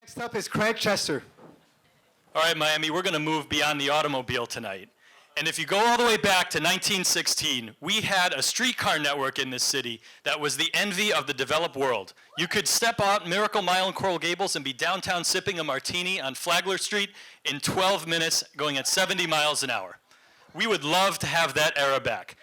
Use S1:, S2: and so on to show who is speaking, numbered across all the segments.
S1: Next up is Craig Chester.
S2: All right, Miami, we're going to move beyond the automobile tonight. And if you go all the way back to 1916, we had a streetcar network in this city that was the envy of the developed world. You could step out Miracle Mile and Coral Gables and be downtown sipping a martini on Flagler Street in 12 minutes, going at 70 miles an hour. We would love to have that era back.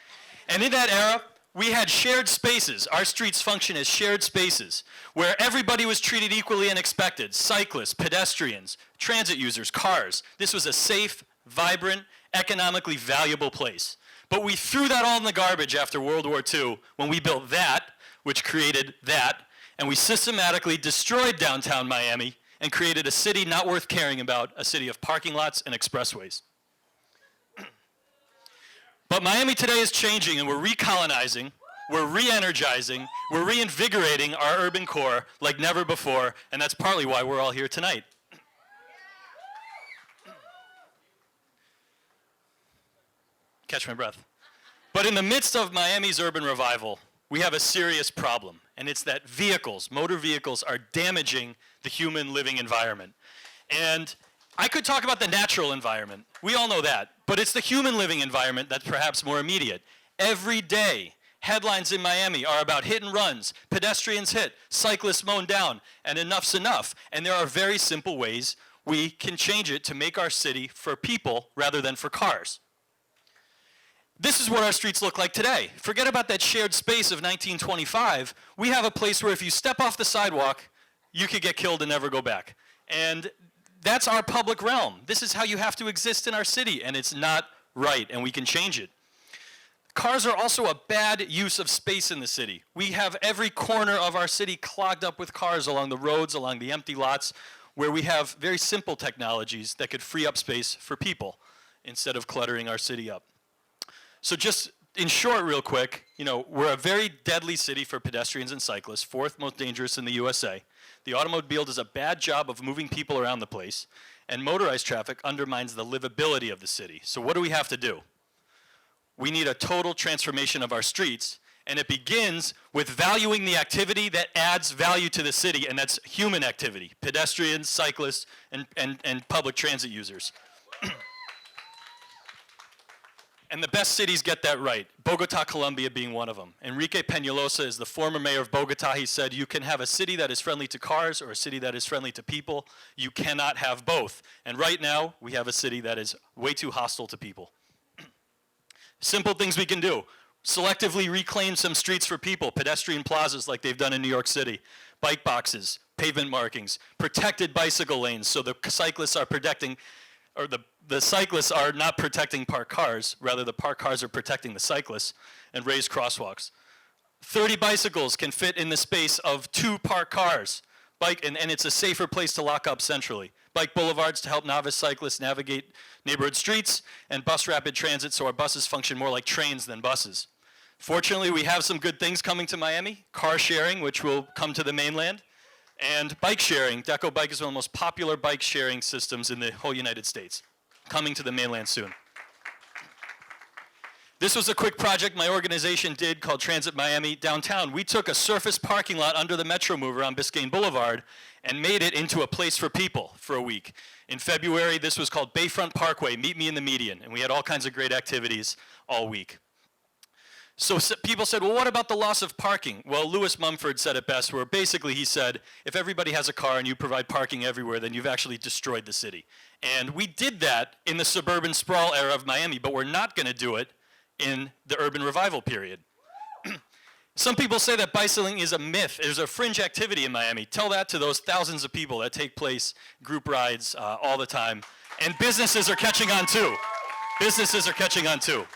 S2: And in that era, we had shared spaces. Our streets function as shared spaces where everybody was treated equally and expected. Cyclists, pedestrians, transit users, cars. This was a safe, vibrant, economically valuable place. But we threw that all in the garbage after World War II when we built that, which created that, and we systematically destroyed downtown Miami and created a city not worth caring about, a city of parking lots and expressways. But Miami today is changing, and we're recolonizing, we're re-energizing, we're reinvigorating our urban core like never before, and that's partly why we're all here tonight. Catch my breath. But in the midst of Miami's urban revival, we have a serious problem, and it's that vehicles, motor vehicles, are damaging the human living environment. And I could talk about the natural environment. We all know that. But it's the human living environment that's perhaps more immediate. Every day, headlines in Miami are about hit and runs, pedestrians hit, cyclists mown down, and enough's enough. And there are very simple ways we can change it to make our city for people rather than for cars. This is what our streets look like today. Forget about that shared space of 1925. We have a place where if you step off the sidewalk, you could get killed and never go back. And that's our public realm. This is how you have to exist in our city, and it's not right, and we can change it. Cars are also a bad use of space in the city. We have every corner of our city clogged up with cars along the roads, along the empty lots, where we have very simple technologies that could free up space for people instead of cluttering our city up. So just in short, real quick, we're a very deadly city for pedestrians and cyclists, fourth most dangerous in the USA. The automobile does a bad job of moving people around the place, and motorized traffic undermines the livability of the city. So what do we have to do? We need a total transformation of our streets, and it begins with valuing the activity that adds value to the city, and that's human activity, pedestrians, cyclists, and public transit users. And the best cities get that right, Bogota, Colombia being one of them. Enrique Peñalosa is the former mayor of Bogota. He said, you can have a city that is friendly to cars or a city that is friendly to people. You cannot have both. And right now, we have a city that is way too hostile to people. Simple things we can do. Selectively reclaim some streets for people, pedestrian plazas like they've done in New York City, bike boxes, pavement markings, protected bicycle lanes so the cyclists are protecting, or the cyclists are not protecting parked cars, rather the parked cars are protecting the cyclists, and raised crosswalks. 30 bicycles can fit in the space of 2 parked cars, and it's a safer place to lock up centrally. Bike boulevards to help novice cyclists navigate neighborhood streets, and bus rapid transit so our buses function more like trains than buses. Fortunately, we have some good things coming to Miami, car sharing, which will come to the mainland, and bike sharing. Deco Bike is one of the most popular bike sharing systems in the whole United States, coming to the mainland soon. This was a quick project my organization did called Transit Miami downtown. We took a surface parking lot under the Metro Mover on Biscayne Boulevard and made it into a place for people for a week. In February, this was called Bayfront Parkway, Meet Me in the Median, and we had all kinds of great activities all week. So people said, well, what about the loss of parking? Well, Lewis Mumford said it best, where basically he said, if everybody has a car and you provide parking everywhere, then you've actually destroyed the city. And we did that in the suburban sprawl era of Miami, but we're not going to do it in the urban revival period. Some people say that bicycling is a myth. There's a fringe activity in Miami. Tell that to those thousands of people that take place, group rides all the time. And businesses are catching on too. Businesses are catching on too.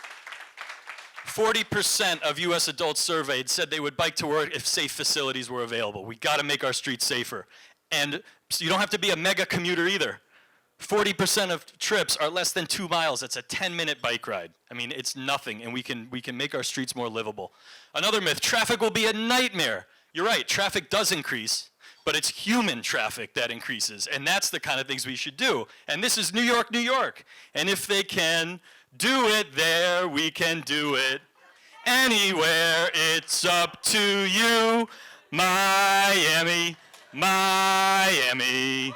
S2: 40% of US adults surveyed said they would bike to work if safe facilities were available. We got to make our streets safer. And so you don't have to be a mega commuter either. 40% of trips are less than 2 miles. That's a 10-minute bike ride. I mean, it's nothing, and we can make our streets more livable. Another myth, traffic will be a nightmare. You're right, traffic does increase, but it's human traffic that increases, and that's the kind of things we should do. And this is New York, New York. And if they can do it there, we can do it anywhere. It's up to you, Miami. Miami.